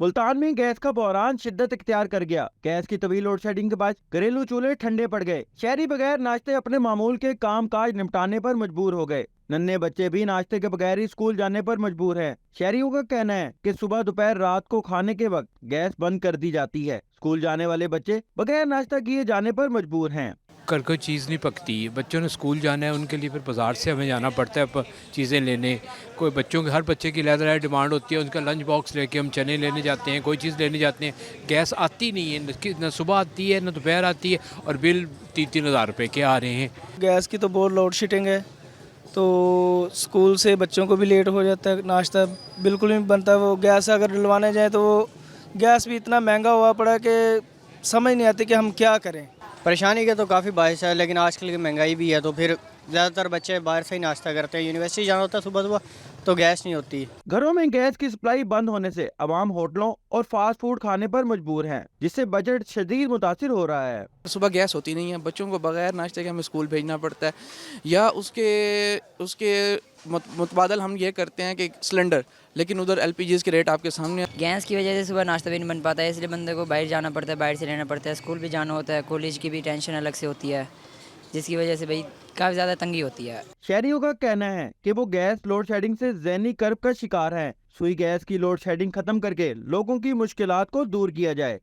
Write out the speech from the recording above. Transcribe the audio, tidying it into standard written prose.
मुल्तान में गैस का बहरान शिद्दत इख्तियार कर गया। गैस की तवील लोड शेडिंग के बाद घरेलू चूल्हे ठंडे पड़ गए। शहरी बगैर नाश्ते अपने मामूल के काम काज निपटाने पर मजबूर हो गए। नन्हे बच्चे भी नाश्ते के बगैर ही स्कूल जाने पर मजबूर हैं। शहरियों का कहना है कि सुबह दोपहर रात को खाने के वक्त गैस बंद कर दी जाती है। स्कूल जाने वाले बच्चे बगैर नाश्ता किए जाने पर मजबूर हैं। कल कोई चीज़ नहीं पकती। बच्चों ने स्कूल जाना है, उनके लिए फिर बाज़ार से हमें जाना पड़ता है चीज़ें लेने। कोई बच्चों के हर बच्चे की अलग-अलग डिमांड होती है। उनका लंच बॉक्स लेके हम चने लेने जाते हैं, कोई चीज़ लेने जाते हैं। गैस आती नहीं है, न सुबह आती है न दोपहर आती है, और बिल 3-3 हज़ार रुपये के आ रहे हैं। गैस की तो बहुत लोड शेडिंग है, तो स्कूल से बच्चों को भी लेट हो जाता है। नाश्ता बिल्कुल नहीं बनता। वो गैस अगर डलवाने जाए तो वो गैस भी इतना महंगा हुआ पड़ा कि समझ नहीं आती कि हम क्या करें। परेशानी के तो काफ़ी बायस है, लेकिन आजकल की महंगाई भी है तो फिर ज़्यादातर बच्चे बाहर से ही नाश्ता करते हैं। यूनिवर्सिटी जाना होता है सुबह सुबह तो गैस नहीं होती। घरों में गैस की सप्लाई बंद होने से अवाम होटलों और फास्ट फूड खाने पर मजबूर हैं, जिससे बजट शदीद मुतासिर हो रहा है। सुबह गैस होती नहीं है, बच्चों को बगैर नाश्ते के हमें स्कूल भेजना पड़ता है, या उसके मुतबादल हम ये करते हैं कि सिलेंडर, लेकिन उधर एलपीजी के रेट आपके सामने हैं। गैस की वजह से सुबह नाश्ता भी नहीं बन पाता है, इसलिए बंदे को बाहर जाना पड़ता है, बाहर से लेना पड़ता है। स्कूल भी जाना होता है, कॉलेज की भी टेंशन अलग से होती है, जिसकी वजह से भाई काफ़ी ज़्यादा तंगी होती है। शहरियों का कहना है कि वो गैस लोड शेडिंग से ज़हनी कर्ब का शिकार हैं। सुई गैस की लोड शेडिंग खत्म करके लोगों की मुश्किलात को दूर किया जाए।